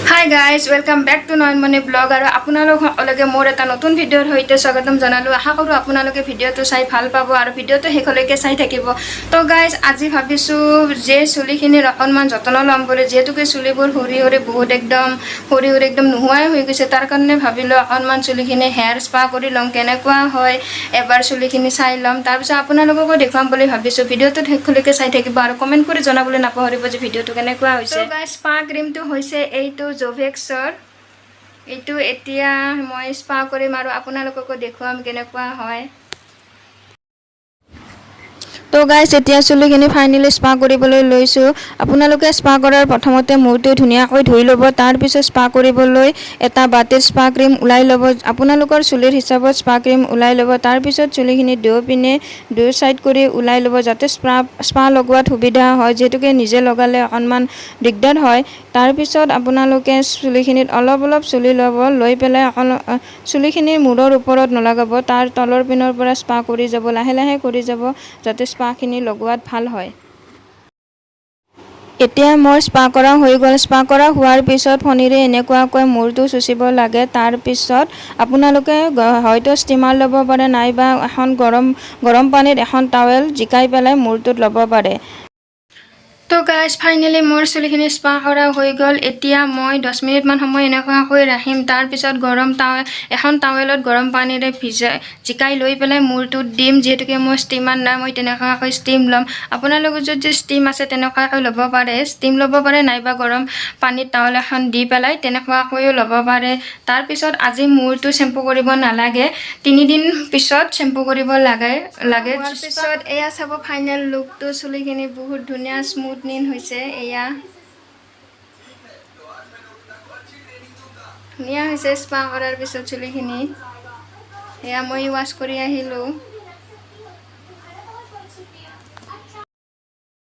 Hi guys, welcome back to Nayan Moni blog আৰু আপোনালোক সকলোকে মোৰ এটা নতুন ভিডিঅ'ৰ সৈতে স্বাগতম জনালো। আশা কৰোঁ আপোনালোকে ভিডিঅ'টো চাই ভাল পাব আৰু ভিডিঅ'টো শেষলৈকে চাই থাকিব। তো গাইজ আজি ভাবিছোঁ যে চুলিখিনিৰ অকণমান যত্ন ল'ম বুলি, যিহেতুকে চুলিবোৰ সৰি সৰি একদম নোহোৱাই হৈ গৈছে। তাৰ কাৰণে ভাবিলোঁ অকণমান চুলিখিনি হেয়াৰ স্পা কৰি ল'ম, কেনেকুৱা হয় এবাৰ চুলিখিনি চাই ল'ম। তাৰপিছত আপোনালোককো দেখুৱাম বুলি ভাবিছোঁ। ভিডিঅ'টো শেষলৈকে চাই থাকিব আৰু কমেণ্ট কৰি জনাবলৈ নাপাহৰিব যে ভিডিঅ'টো কেনেকুৱা হৈছে। তো গাইজ স্পা ক্ৰীমটো হৈছে এইটো জোভেক্সৰ। এইটো এতিয়া মই স্পা কৰিম আৰু আপোনালোককো দেখুৱাম কেনেকুৱা হয়। তো গাইজ এতিয়া চুলিখিনি ফাইনেলি স্পা কৰিবলৈ লৈছোঁ। আপোনালোকে স্পা কৰাৰ প্ৰথমতে মূৰটো ধুনীয়াকৈ ধুই ল'ব। তাৰপিছত স্পা কৰিবলৈ এটা বাতিত স্পা ক্ৰীম ওলাই ল'ব। আপোনালোকৰ চুলিৰ হিচাপত স্পা ক্ৰীম ওলাই ল'ব। তাৰপিছত চুলিখিনি দুয়োপিনে দুই চাইড কৰি ওলাই ল'ব, যাতে স্পা লগোৱাত সুবিধা হয়, যিহেতুকে নিজে লগালে অকণমান দিগদাৰ হয়। তাৰপিছত আপোনালোকে চুলিখিনিত অলপ চুলি ল'ব, লৈ পেলাই চুলিখিনিৰ মূৰৰ ওপৰত নলগাব, তাৰ তলৰ পিনৰ পৰা স্পা কৰি যাব, লাহে লাহে কৰি যাব, যাতে স্পাখিনি লগোৱাত ভাল হয়। এতিয়া মোৰ স্পা কৰা হৈ গ'ল। স্পা কৰা হোৱাৰ পিছত ফণীৰে এনেকুৱাকৈ মূৰটো চুচিব লাগে। তাৰপিছত আপোনালোকে হয়তো ষ্টিমাৰ ল'ব পাৰে, নাইবা এখন গৰম পানীত এখন টাৱেল জিকাই পেলাই মূৰটোত ল'ব পাৰে। তো গাইজ ফাইনেলি মোৰ চুলিখিনি স্পা কৰা হৈ গ'ল। এতিয়া মই 10 মিনিটমান সময় এনেকুৱাকৈ ৰাখিম। তাৰপিছত এখন টাৱেলত গৰম পানীৰে জিকাই লৈ পেলাই মূৰটোত দিম, যিহেতুকে মোৰ ষ্টিমাৰ নাই, মই তেনেকুৱাকৈ ষ্টিম ল'ম। আপোনালোকৰ যদি ষ্টিম আছে তেনেকুৱাকৈ ল'ব পাৰে, ষ্টিম ল'ব পাৰে, নাইবা গৰম পানীত টাৱেল এখন দি পেলাই তেনেকুৱাকৈও ল'ব পাৰে। তাৰপিছত আজি মূৰটো শ্বেম্পু কৰিব নালাগে, 3 দিন পিছত শ্বেম্পু কৰিব লাগে। তাৰপিছত এয়া চাব ফাইনেল লুকটো। চুলিখিনি বহুত ধুনীয়া স্মুথনিং হৈছে। এয়া ধুনীয়া হৈছে স্পা কৰাৰ পিছত চুলিখিনি। এয়া মই ৱাছ কৰি আহিলোঁ।